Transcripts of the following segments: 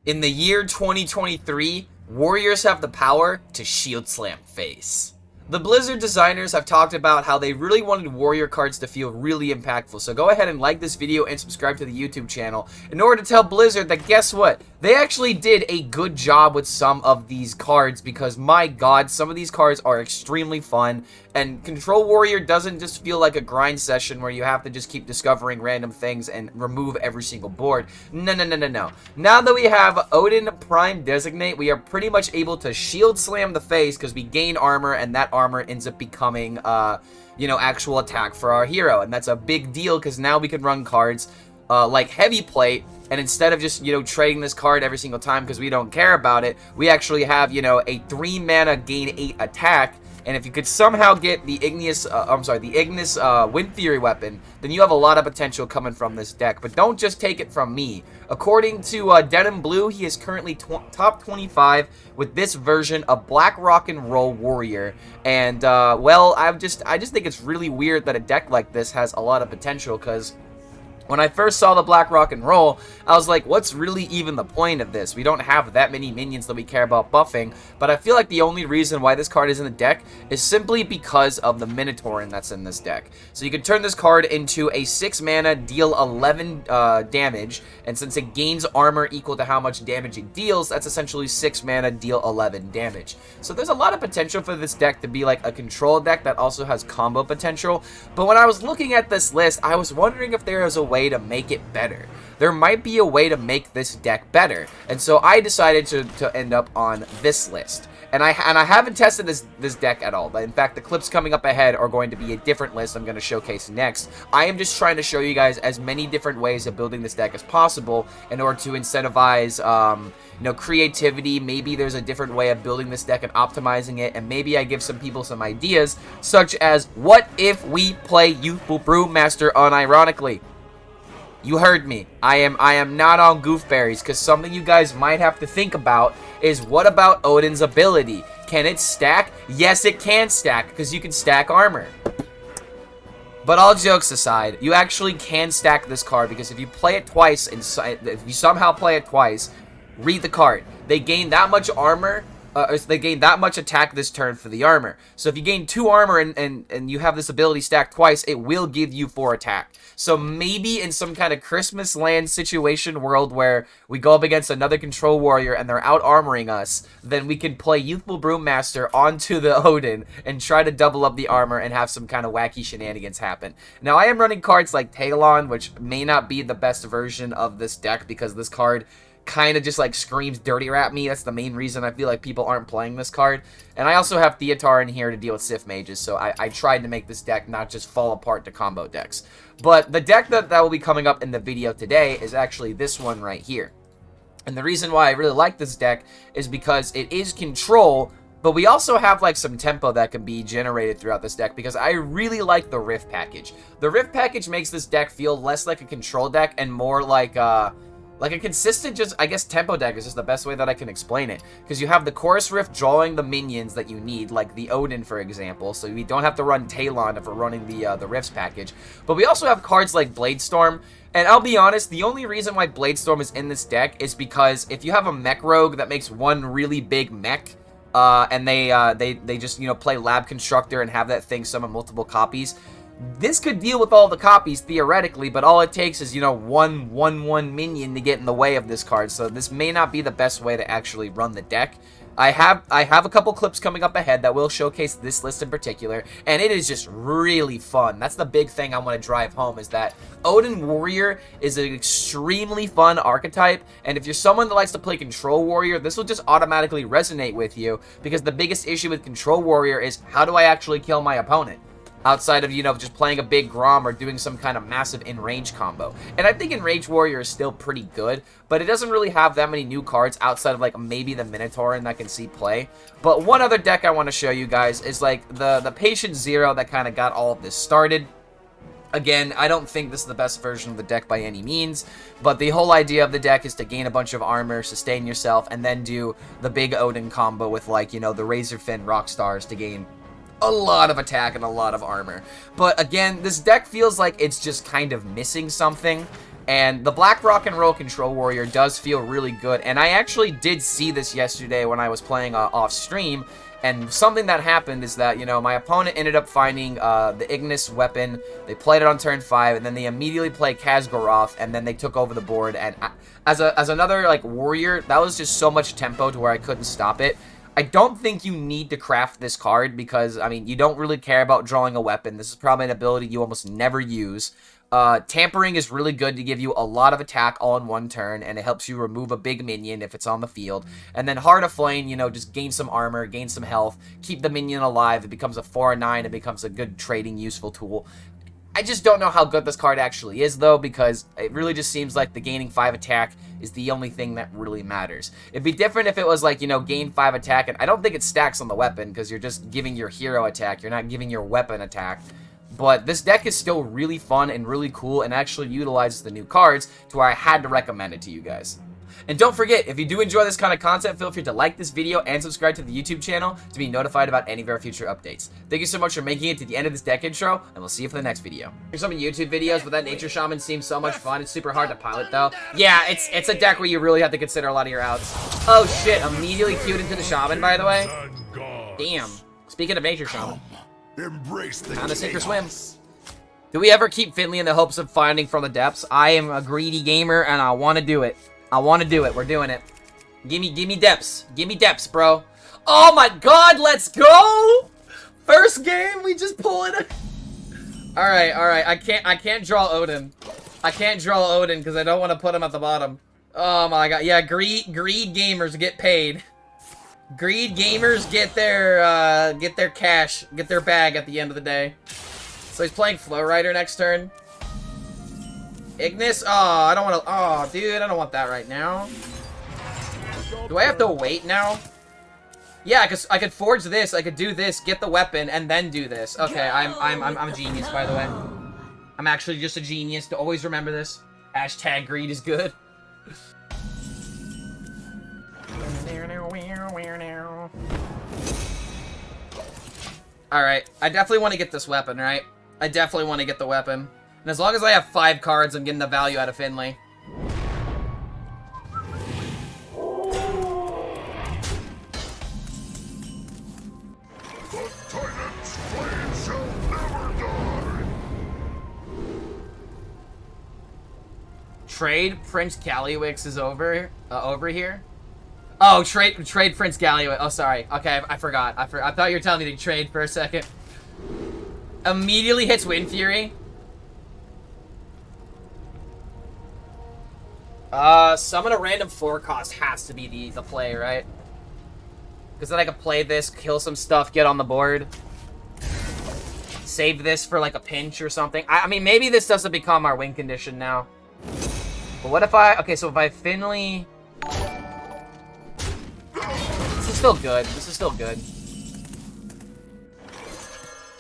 In the year 2023, warriors have the power to shield slam face. The Blizzard designers have talked about how they really wanted warrior cards to feel really impactful, so go ahead and like this video and subscribe to the YouTube channel in order to tell Blizzard that guess what? They actually did a good job with some of these cards because my god, some of these cards are extremely fun, and Control Warrior doesn't just feel like a grind session where you have to just keep discovering random things and remove every single board. No. Now that we have Odin Prime Designate, we are pretty much able to shield slam the face because we gain armor, and that armor ends up becoming, actual attack for our hero. And that's a big deal because now we can run cards like Heavy Plate, and instead of just, trading this card every single time because we don't care about it, we actually have, a 3 mana gain 8 attack. And if you could somehow get the Ignis Wind Fury weapon, then you have a lot of potential coming from this deck. But don't just take it from me. According to Denim Blue, he is currently top 25 with this version of Black Rock and Roll Warrior. And well, I just think it's really weird that a deck like this has a lot of potential, because when I first saw the Black Rock and Roll, I was like, what's really even the point of this? We don't have that many minions that we care about buffing, but I feel like the only reason why this card is in the deck is simply because of the Minotaurin that's in this deck. So you can turn this card into a 6 mana, deal 11 damage, and since it gains armor equal to how much damage it deals, that's essentially 6 mana, deal 11 damage. So there's a lot of potential for this deck to be like a control deck that also has combo potential, but when I was looking at this list, I was wondering if there is a way to make it better. There might be a way to make this deck better, and so I decided to end up on this list. And I haven't tested this deck at all, but in fact the clips coming up ahead are going to be a different list I'm going to showcase next. I am just trying to show you guys as many different ways of building this deck as possible in order to incentivize creativity. Maybe there's a different way of building this deck and optimizing it, and maybe I give some people some ideas, such as what if we play Youthful Brewmaster unironically? You heard me. I am not on Goofberries, because something you guys might have to think about is, what about Odin's ability? Can it stack? Yes, it can stack, because you can stack armor. But all jokes aside, you actually can stack this card, because if you play it twice, if you somehow play it twice, read the card. They gain that much armor. They gain that much attack this turn for the armor. So if you gain 2 armor and you have this ability stacked twice, it will give you 4 attack. So maybe in some kind of Christmas land situation world where we go up against another control warrior and they're out armoring us, then we can play Youthful Brewmaster onto the Odin and try to double up the armor and have some kind of wacky shenanigans happen. Now I am running cards like Talon, which may not be the best version of this deck because this card kind of just like screams dirty rap me. That's the main reason I feel like people aren't playing this card. And I also have Theotar in here to deal with Sith Mages, so I tried to make this deck not just fall apart to combo decks. But the deck that will be coming up in the video today is actually this one right here. And the reason why I really like this deck is because it is control, but we also have like some tempo that can be generated throughout this deck, because I really like the Rift package. The Rift package makes this deck feel less like a control deck and more like a consistent, just, I guess, tempo deck is just the best way that I can explain it. Because you have the Chorus Rift drawing the minions that you need, like the Odin, for example. So we don't have to run Talon if we're running the Rifts package. But we also have cards like Bladestorm. And I'll be honest, the only reason why Bladestorm is in this deck is because if you have a mech rogue that makes one really big mech, and they just, play Lab Constructor and have that thing summon multiple copies, this could deal with all the copies theoretically, but all it takes is, one minion to get in the way of this card. So this may not be the best way to actually run the deck. I have a couple clips coming up ahead that will showcase this list in particular, and it is just really fun. That's the big thing I want to drive home, is that Odin Warrior is an extremely fun archetype, and if you're someone that likes to play Control Warrior, this will just automatically resonate with you, because the biggest issue with Control Warrior is, how do I actually kill my opponent? Outside of, just playing a big Grom or doing some kind of massive in-range combo. And I think Enraged Warrior is still pretty good, but it doesn't really have that many new cards outside of, like, maybe the Minotaurin that can see play. But one other deck I want to show you guys is, like, the Patient Zero that kind of got all of this started. Again, I don't think this is the best version of the deck by any means, but the whole idea of the deck is to gain a bunch of armor, sustain yourself, and then do the big Odin combo with, like, the Razorfin Rockstars to gain a lot of attack and a lot of armor. But again, this deck feels like it's just kind of missing something. And the Black Rock and Roll Control Warrior does feel really good. And I actually did see this yesterday when I was playing off stream. And something that happened is that, you know, my opponent ended up finding the Ignis weapon. They played it on turn 5, and then they immediately played Khaz'goroth, and then they took over the board. And as another, like, warrior, that was just so much tempo to where I couldn't stop it. I don't think you need to craft this card because, I mean, you don't really care about drawing a weapon. This is probably an ability you almost never use. Tampering is really good to give you a lot of attack all in one turn, and it helps you remove a big minion if it's on the field. And then Heart of Flame, you know, just gain some armor, gain some health, keep the minion alive. It becomes a 4/9. It becomes a good trading useful tool. I just don't know how good this card actually is, though, because it really just seems like the gaining 5 attack is the only thing that really matters. It'd be different if it was like, you know, gain 5 attack, and I don't think it stacks on the weapon because you're just giving your hero attack. You're not giving your weapon attack. But this deck is still really fun and really cool and actually utilizes the new cards to where I had to recommend it to you guys. And don't forget, if you do enjoy this kind of content, feel free to like this video and subscribe to the YouTube channel to be notified about any of our future updates. Thank you so much for making it to the end of this deck intro, and we'll see you for the next video. Here's some YouTube videos, but that Nature Shaman seems so much fun. It's super hard to pilot, though. Yeah, it's a deck where you really have to consider a lot of your outs. Oh, shit. Immediately queued into the Shaman, by the way. Damn. Speaking of Nature Shaman. Embrace the Time to sink or swim. Do we ever keep Finley in the hopes of finding from the depths? I am a greedy gamer, and I want to do it. I want to do it. We're doing it. Give me depths. Give me depths, bro. Oh my god, let's go! First game, we just pull it. Alright. I can't draw Odin. I can't draw Odin because I don't want to put him at the bottom. Oh my god. Yeah, greed gamers get paid. Greed gamers get their cash, get their bag at the end of the day. So he's playing Flow Rider next turn. Ignis? Oh, I don't want to. Oh, dude, I don't want that right now. Do I have to wait now? Yeah, because I could forge this, I could do this, get the weapon, and then do this. Okay, I'm a genius, by the way. I'm actually just a genius. To always remember this. Hashtag greed is good. Alright, I definitely want to get this weapon, right? I definitely want to get the weapon. And as long as I have 5 cards, I'm getting the value out of Finley. Trade Prince Galliwix is over here. Oh, trade Prince Galliwix. Oh, sorry. Okay, I forgot. I thought you were telling me to trade for a second. Immediately hits Wind Fury. Summon a random 4 cost has to be the play, right? Because then I can play this, kill some stuff, get on the board. Save this for like a pinch or something. I mean, maybe this doesn't become our win condition now. But what if okay, so if I Finley... This is still good. This is still good.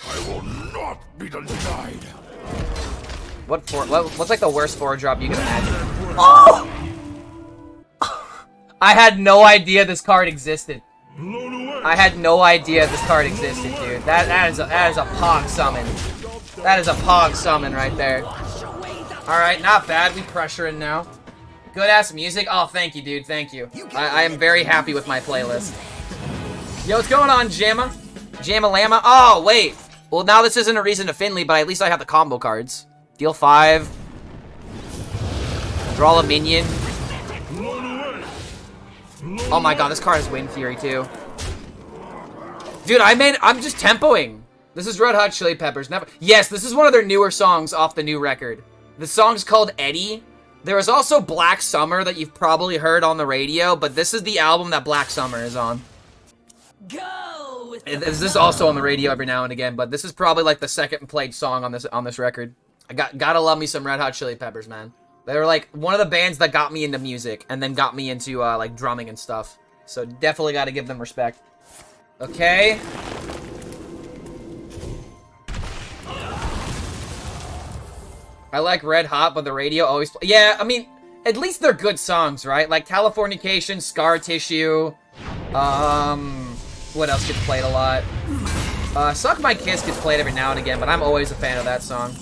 I will not be denied. What's like the worst 4-drop you can imagine? Oh! I had no idea this card existed. I had no idea this card existed, dude. That is a Pog summon. That is a Pog summon right there. Alright, not bad. We pressuring now. Good ass music. Oh, thank you, dude. Thank you. I am very happy with my playlist. Yo, what's going on, Jamma? Jamma Llama? Oh, wait. Well, now this isn't a reason to Finley, but at least I have the combo cards. Deal 5. Draw a minion. Oh my god, this card has Wind Fury too. Dude, I'm just tempoing. This is Red Hot Chili Peppers. Yes, this is one of their newer songs off the new record. The song's called Eddie. There is also Black Summer that you've probably heard on the radio, but this is the album that Black Summer is on. This is also on the radio every now and again, but this is probably like the second played song on this record. I gotta love me some Red Hot Chili Peppers, man. They were like one of the bands that got me into music and then got me into like drumming and stuff. So definitely gotta give them respect. Okay. I like Red Hot, but the radio always yeah, I mean, at least they're good songs, right? Like Californication, Scar Tissue, what else gets played a lot? Suck My Kiss gets played every now and again, but I'm always a fan of that song.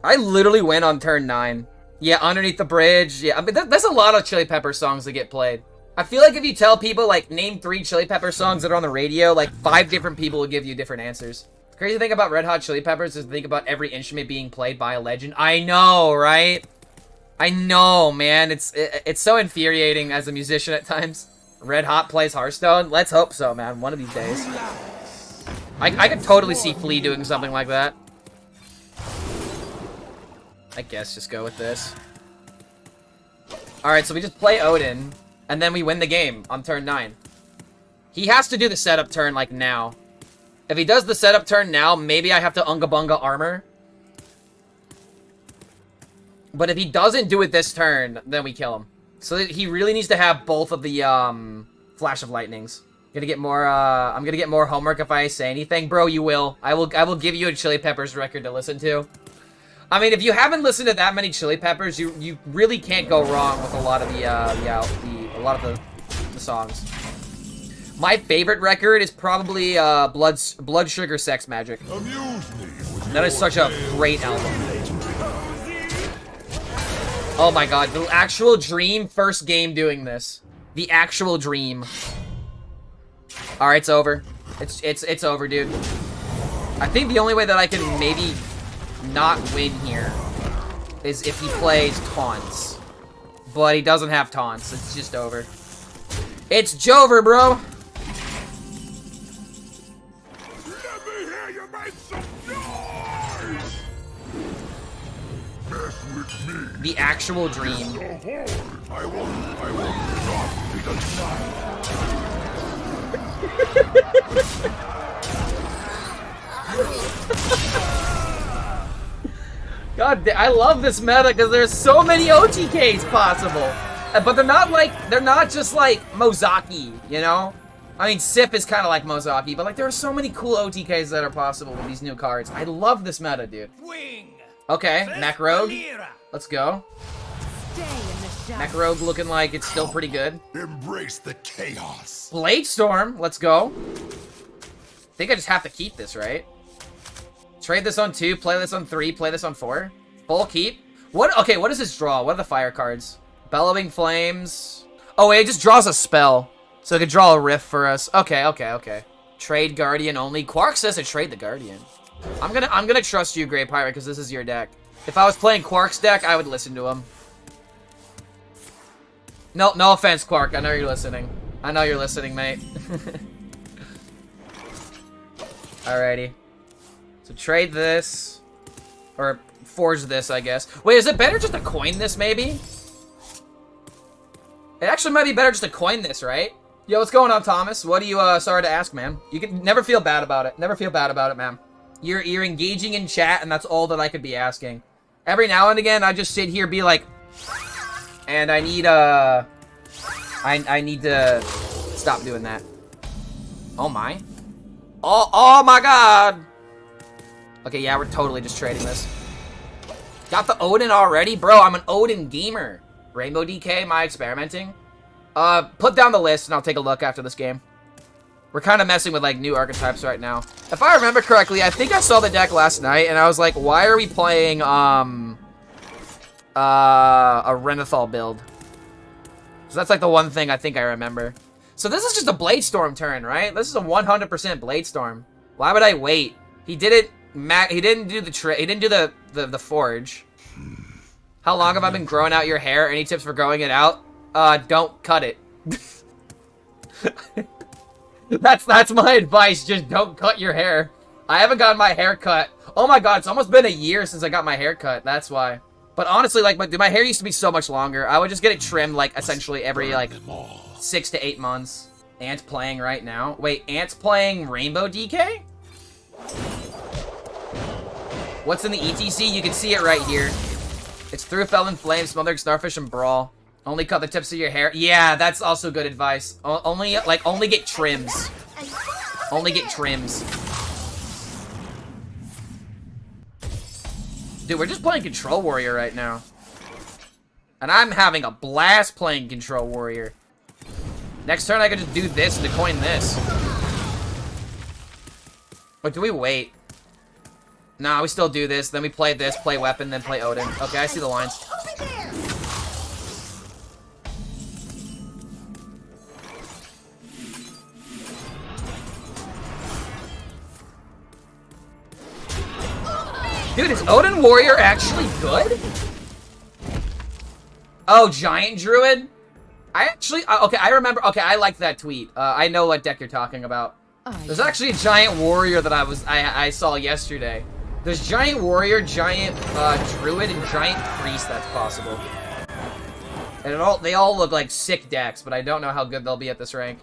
I literally went on turn 9. Yeah, Underneath the Bridge. Yeah, I mean, there's a lot of Chili Pepper songs that get played. I feel like if you tell people, like, name 3 Chili Pepper songs that are on the radio, like, 5 different people will give you different answers. The crazy thing about Red Hot Chili Peppers is to think about every instrument being played by a legend. I know, right? I know, man. It's so infuriating as a musician at times. Red Hot plays Hearthstone. Let's hope so, man. One of these days. I could totally see Flea doing something like that. I guess just go with this. Alright, so we just play Odin, and then we win the game on turn 9. He has to do the setup turn, like, now. If he does the setup turn now, maybe I have to Unga Bunga armor. But if he doesn't do it this turn, then we kill him. So he really needs to have both of the, Flash of Lightnings. I'm gonna get more homework if I say anything. Bro, you will. I will give you a Chili Peppers record to listen to. I mean, if you haven't listened to that many Chili Peppers, you really can't go wrong with a lot of the songs. My favorite record is probably Blood Sugar Sex Magic. That is such a great album. Oh my god, the actual dream first game doing this. The actual dream. Alright, it's over. It's over, dude. I think the only way that I can maybe not win here is if he plays taunts. But he doesn't have taunts. It's just over. It's Jover, bro. Let me hear you make some noise! Mess with me. The actual dream. I will not be denied. God, I love this meta because there's so many OTKs possible. But they're not just like Mozaki, you know? I mean, Sif is kind of like Mozaki, but like there are so many cool OTKs that are possible with these new cards. I love this meta, dude. Okay, Mech Rogue. Let's go. Mech Rogue looking like it's still pretty good. Embrace the chaos. Blade Storm, let's go. I think I just have to keep this, right? Trade this on 2, play this on 3, play this on 4. Full keep. What? Okay, what does this draw? What are the fire cards? Bellowing Flames. Oh, wait, it just draws a spell. So it could draw a Rift for us. Okay. Trade Guardian only. Quark says to trade the Guardian. I'm gonna trust you, Grey Pirate, because this is your deck. If I was playing Quark's deck, I would listen to him. No offense, Quark. I know you're listening. I know you're listening, mate. Alrighty. So trade this. Or forge this, I guess. Wait, is it better just to coin this, maybe? It actually might be better just to coin this, right? Yo, what's going on, Thomas? What are you, sorry to ask, man? You can never feel bad about it. Never feel bad about it, man. You're engaging in chat, and that's all that I could be asking. Every now and again, I just sit here, be like... And I need, I need to stop doing that. Oh, my. Oh my god! Okay, yeah, we're totally just trading this. Got the Odin already? Bro, I'm an Odin gamer. Rainbow DK, am I experimenting? Put down the list and I'll take a look after this game. We're kind of messing with, like, new archetypes right now. If I remember correctly, I think I saw the deck last night and I was like, why are we playing, a Renathal build? So that's, like, the one thing I think I remember. So this is just a Blade Storm turn, right? This is a 100% Blade Storm. Why would I wait? He didn't do the forge. How long have I been growing out your hair? Any tips for growing it out? Don't cut it. That's my advice. Just don't cut your hair. I haven't gotten my hair cut. Oh my god, it's almost been a year since I got my hair cut. That's why. But honestly, like, my hair used to be so much longer. I would just get it trimmed, like, essentially every, like, 6 to 8 months. Ant's playing right now. Wait, Ant's playing Rainbow DK? What's in the ETC? You can see it right here. It's through Felon Flame, Smothering, Starfish, and Brawl. Only cut the tips of your hair. Yeah, that's also good advice. Only get trims. Only get trims. Dude, we're just playing Control Warrior right now. And I'm having a blast playing Control Warrior. Next turn, I could just do this and coin this. Or do we wait? Nah, we still do this. Then we play this, play weapon, then play Odin. Okay, I see the lines. Dude, is Odin Warrior actually good? Oh, Giant Druid? I actually... okay, I remember... Okay, I like that tweet. I know what deck you're talking about. There's actually a Giant Warrior that I saw yesterday. There's Giant Warrior, Giant Druid, and Giant Priest that's possible. And they all look like sick decks, but I don't know how good they'll be at this rank.